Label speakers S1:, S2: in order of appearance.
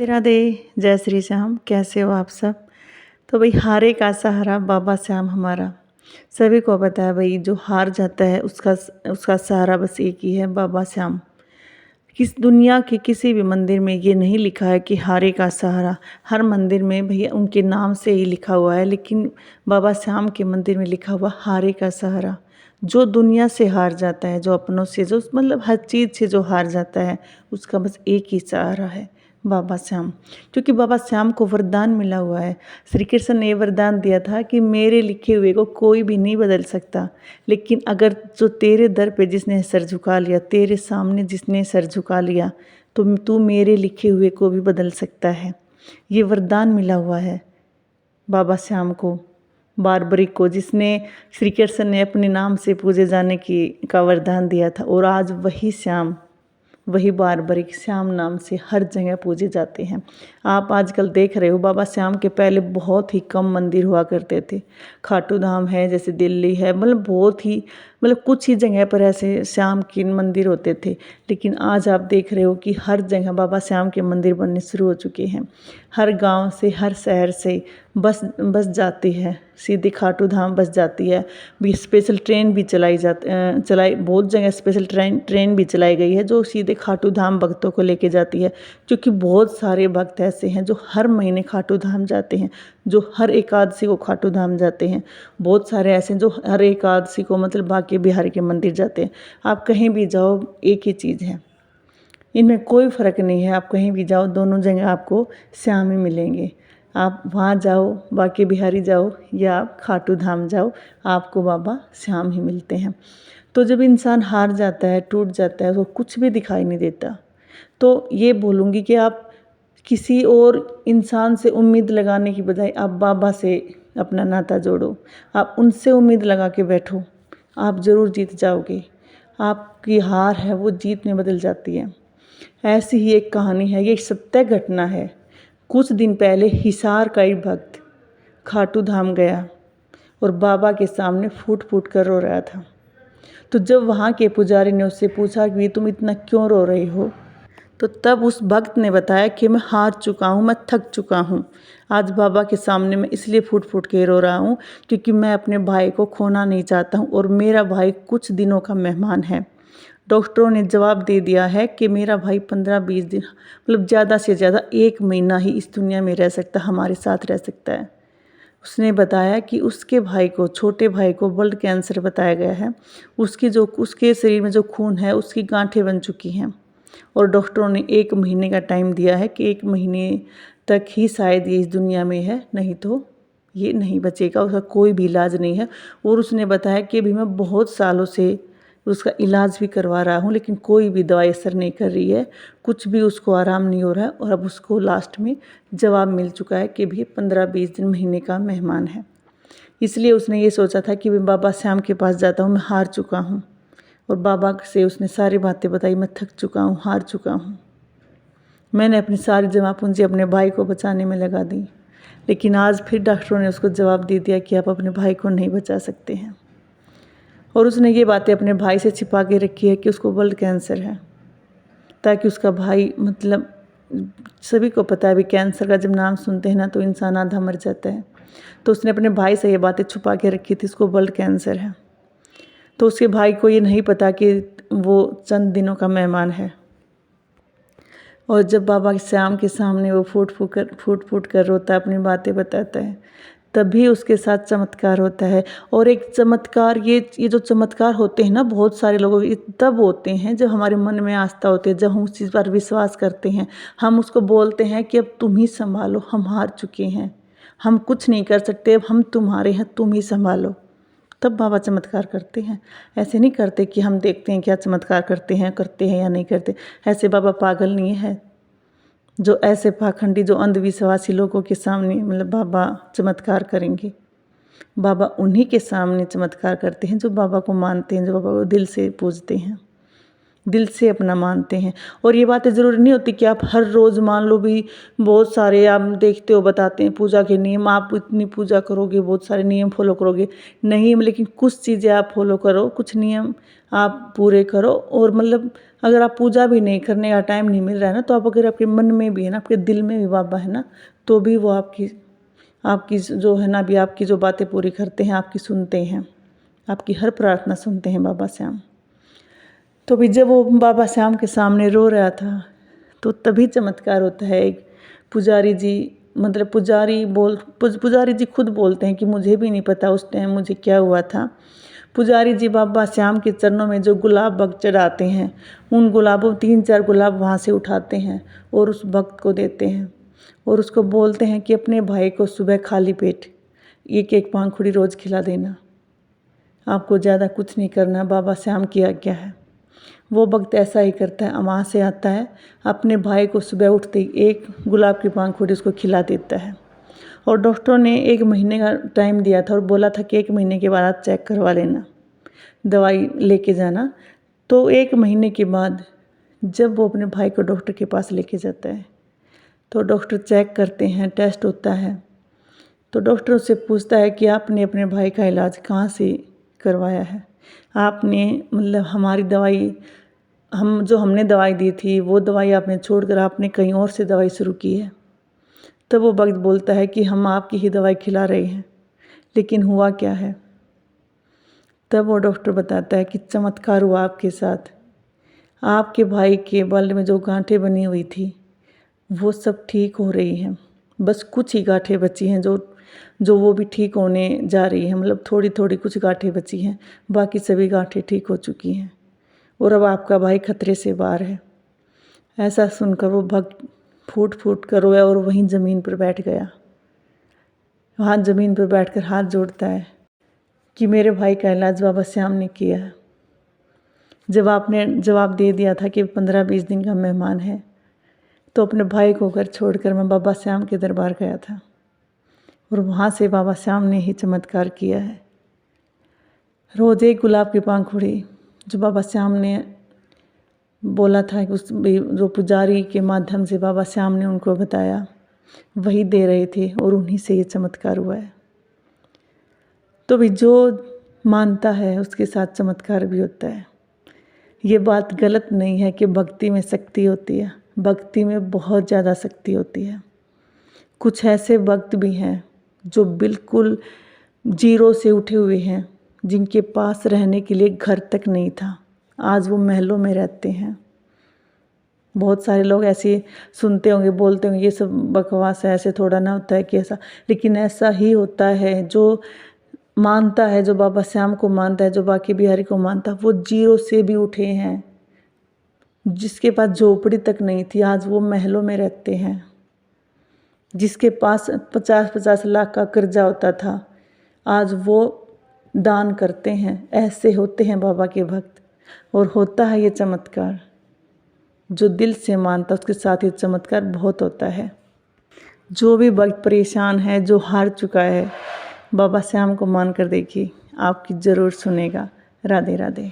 S1: राधे राधे। जय श्री श्याम। कैसे हो आप सब? तो भाई हारे का सहारा बाबा श्याम हमारा। सभी को पता है भाई, जो हार जाता है उसका सहारा बस एक ही है, बाबा श्याम। किस दुनिया के किसी भी मंदिर में ये नहीं लिखा है कि हारे का सहारा। हर मंदिर में भैया उनके नाम से ही लिखा हुआ है, लेकिन बाबा श्याम के मंदिर में लिखा हुआ हारे का सहारा। जो दुनिया से हार जाता है, जो अपनों से, जो मतलब हर चीज़ से जो हार जाता है, उसका बस एक ही सहारा है, बाबा श्याम। क्योंकि बाबा श्याम को वरदान मिला हुआ है। श्री कृष्ण ने वरदान दिया था कि मेरे लिखे हुए को कोई भी नहीं बदल सकता, लेकिन अगर जो तेरे दर पे जिसने सर झुका लिया, तेरे सामने जिसने सर झुका लिया, तो तू मेरे लिखे हुए को भी बदल सकता है। ये वरदान मिला हुआ है बाबा श्याम को, बारबरिक को, जिसने श्री कृष्ण ने अपने नाम से पूजे जाने का वरदान दिया था। और आज वही श्याम, वही बारबरिक श्याम नाम से हर जगह पूजे जाते हैं। आप आजकल देख रहे हो, बाबा श्याम के पहले बहुत ही कम मंदिर हुआ करते थे। खाटू धाम है, जैसे दिल्ली है, मतलब बहुत ही, मतलब कुछ ही जगह पर ऐसे श्याम के मंदिर होते थे। लेकिन आज आप देख रहे हो कि हर जगह बाबा श्याम के मंदिर बनने शुरू हो चुके हैं। हर गांव से, हर शहर से बस जाती है, सीधी खाटू धाम बस जाती है। भी स्पेशल ट्रेन भी चलाई बहुत जगह स्पेशल ट्रेन भी चलाई गई है, जो सीधे खाटू धाम भक्तों को लेके जाती है। क्योंकि बहुत सारे भक्त ऐसे हैं जो हर महीने खाटू धाम जाते हैं, जो हर एकादशी को खाटू धाम जाते हैं। बहुत सारे ऐसे हैं जो हर एकादशी को मतलब बांके बिहारी के मंदिर जाते हैं। आप कहीं भी जाओ, एक ही चीज़ है, इनमें कोई फ़र्क नहीं है। आप कहीं भी जाओ, दोनों जगह आपको श्याम ही मिलेंगे। आप वहाँ जाओ, बांके बिहारी जाओ, या आप खाटू धाम जाओ, आपको बाबा श्याम ही मिलते हैं। तो जब इंसान हार जाता है, टूट जाता है, तो कुछ भी दिखाई नहीं देता। तो ये बोलूँगी कि आप किसी और इंसान से उम्मीद लगाने की बजाय आप बाबा से अपना नाता जोड़ो। आप उनसे उम्मीद लगा के बैठो, आप ज़रूर जीत जाओगे। आपकी हार है वो जीत में बदल जाती है। ऐसी ही एक कहानी है, ये सत्य घटना है। कुछ दिन पहले हिसार का एक भक्त खाटू धाम गया और बाबा के सामने फूट फूट कर रो रहा था। तो जब वहाँ के पुजारी ने उससे पूछा कि तुम इतना क्यों रो रही हो, तो तब उस भक्त ने बताया कि मैं हार चुका हूँ, मैं थक चुका हूँ। आज बाबा के सामने मैं इसलिए फूट फूट के रो रहा हूँ क्योंकि मैं अपने भाई को खोना नहीं चाहता हूँ, और मेरा भाई कुछ दिनों का मेहमान है। डॉक्टरों ने जवाब दे दिया है कि मेरा भाई 15-20 दिन, मतलब ज़्यादा से ज़्यादा 1 महीना ही इस दुनिया में रह सकता, हमारे साथ रह सकता है। उसने बताया कि उसके भाई को, छोटे भाई को ब्लड कैंसर बताया गया है। उसके शरीर में जो खून है, उसकी गांठें बन चुकी हैं, और डॉक्टरों ने 1 महीने का टाइम दिया है कि 1 महीने तक ही शायद ये इस दुनिया में है, नहीं तो ये नहीं बचेगा, उसका कोई भी इलाज नहीं है। और उसने बताया कि अभी मैं बहुत सालों से उसका इलाज भी करवा रहा हूँ, लेकिन कोई भी दवाई असर नहीं कर रही है, कुछ भी उसको आराम नहीं हो रहा है। और अब उसको लास्ट में जवाब मिल चुका है कि भी 15-20 दिन, महीने का मेहमान है। इसलिए उसने ये सोचा था कि मैं बाबा श्याम के पास जाता हूँ, मैं हार चुका हूँ। और बाबा से उसने सारी बातें बताई, मैं थक चुका हूँ, हार चुका हूँ। मैंने अपनी सारी जमा पूंजी अपने भाई को बचाने में लगा दी, लेकिन आज फिर डॉक्टरों ने उसको जवाब दे दिया कि आप अपने भाई को नहीं बचा सकते हैं। और उसने ये बातें अपने भाई से छिपा के रखी है कि उसको ब्लड कैंसर है, ताकि उसका भाई, मतलब सभी को पता है भी कैंसर का जब नाम सुनते हैं ना तो इंसान आधा मर जाता है। तो उसने अपने भाई से ये बातें छुपा के रखी थी, उसको ब्लड कैंसर है। तो उसके भाई को ये नहीं पता कि वो चंद दिनों का मेहमान है। और जब बाबा श्याम के सामने वो फूट फूट कर रोता है, अपनी बातें बताता है, तभी उसके साथ चमत्कार होता है। और एक चमत्कार, ये जो चमत्कार होते हैं ना, बहुत सारे लोगों के तब होते हैं जब हमारे मन में आस्था होती है, जब हम उस चीज़ पर विश्वास करते हैं। हम उसको बोलते हैं कि अब तुम ही संभालो, हम हार चुके हैं, हम कुछ नहीं कर सकते, अब हम तुम्हारे हैं, तुम ही संभालो। तब बाबा चमत्कार करते हैं। ऐसे नहीं करते कि हम देखते हैं क्या चमत्कार करते हैं या नहीं करते। ऐसे बाबा पागल नहीं है जो ऐसे पाखंडी, जो अंधविश्वासी लोगों के सामने मतलब बाबा चमत्कार करेंगे। बाबा उन्हीं के सामने चमत्कार करते हैं जो बाबा को मानते हैं, जो बाबा को दिल से पूजते हैं, दिल से अपना मानते हैं। और ये बातें ज़रूरी नहीं होती कि आप हर रोज़ मान लो। भी बहुत सारे आप देखते हो, बताते हैं पूजा के नियम, आप इतनी पूजा करोगे, बहुत सारे नियम फॉलो करोगे, नहीं, लेकिन कुछ चीज़ें आप फॉलो करो, कुछ नियम आप पूरे करो, और मतलब अगर आप पूजा भी नहीं करने का टाइम नहीं मिल रहा है ना, तो आप अगर आपके मन में भी है ना, आपके दिल में भी बाबा है ना, तो भी वो आपकी जो है ना, अभी आपकी जो बातें पूरी करते हैं, आपकी सुनते हैं, आपकी हर प्रार्थना सुनते हैं बाबा श्याम। तो भी जब वो बाबा श्याम के सामने रो रहा था, तो तभी चमत्कार होता है। एक पुजारी जी, मतलब पुजारी जी खुद बोलते हैं कि मुझे भी नहीं पता उस टाइम मुझे क्या हुआ था। पुजारी जी बाबा श्याम के चरणों में जो गुलाब भक्त चढ़ाते हैं, उन गुलाबों 3-4 गुलाब वहाँ से उठाते हैं और उस भक्त को देते हैं और उसको बोलते हैं कि अपने भाई को सुबह खाली पेट एक पांखुड़ी रोज़ खिला देना, आपको ज़्यादा कुछ नहीं करना, बाबा श्याम की आज्ञा है। वो भक्त ऐसा ही करता है, वहाँ से आता है, अपने भाई को सुबह उठते ही एक गुलाब की पांखुड़ी उसको खिला देता है। और डॉक्टरों ने 1 महीने का टाइम दिया था और बोला था कि 1 महीने के बाद आप चेक करवा लेना, दवाई लेके जाना। तो 1 महीने के बाद जब वो अपने भाई को डॉक्टर के पास लेके जाता है, तो डॉक्टर चेक करते हैं, टेस्ट होता है। तो डॉक्टर उससे पूछता है कि आपने अपने भाई का इलाज कहाँ से करवाया है, आपने मतलब हमारी दवाई, हमने दवाई दी थी वो दवाई आपने छोड़कर आपने कहीं और से दवाई शुरू की है। तब वो भक्त बोलता है कि हम आपकी ही दवाई खिला रहे हैं, लेकिन हुआ क्या है। तब वो डॉक्टर बताता है कि चमत्कार हुआ आपके साथ, आपके भाई के बल में जो गांठें बनी हुई थी वो सब ठीक हो रही हैं, बस कुछ ही गांठें बची हैं जो वो भी ठीक होने जा रही हैं, मतलब थोड़ी थोड़ी कुछ गांठें बची हैं, बाकी सभी गांठें ठीक हो चुकी हैं और अब आपका भाई खतरे से बाहर है। ऐसा सुनकर वो भक्त फूट फूट कर रोया और वहीं ज़मीन पर बैठ गया। वहाँ ज़मीन पर बैठकर हाथ जोड़ता है कि मेरे भाई का इलाज बाबा श्याम ने किया है। जब आपने जवाब दे दिया था कि 15-20 दिन का मेहमान है, तो अपने भाई को घर छोड़कर मैं बाबा श्याम के दरबार गया था और वहाँ से बाबा श्याम ने ही चमत्कार किया है। रोज़ एक गुलाब की पांखुड़ी जो बाबा श्याम ने बोला था कि उस जो पुजारी के माध्यम से बाबा श्याम ने उनको बताया, वही दे रहे थे और उन्हीं से ये चमत्कार हुआ है। तो भी जो मानता है उसके साथ चमत्कार भी होता है। ये बात गलत नहीं है कि भक्ति में शक्ति होती है, भक्ति में बहुत ज़्यादा शक्ति होती है। कुछ ऐसे भक्त भी हैं जो बिल्कुल जीरो से उठे हुए हैं, जिनके पास रहने के लिए घर तक नहीं था, आज वो महलों में रहते हैं। बहुत सारे लोग ऐसे सुनते होंगे, बोलते होंगे ये सब बकवास है, ऐसे थोड़ा ना होता है कि ऐसा, लेकिन ऐसा ही होता है। जो मानता है, जो बाबा श्याम को मानता है, जो बाकी बिहारी को मानता है, वो जीरो से भी उठे हैं। जिसके पास झोपड़ी तक नहीं थी, आज वो महलों में रहते हैं। जिसके पास 50-50 लाख का कर्जा होता था, आज वो दान करते हैं। ऐसे होते हैं बाबा के भक्त, और होता है ये चमत्कार। जो दिल से मानता उसके साथ ये चमत्कार बहुत होता है। जो भी भक्त परेशान है, जो हार चुका है, बाबा श्याम को मान कर देखिए, आपकी ज़रूर सुनेगा। राधे राधे।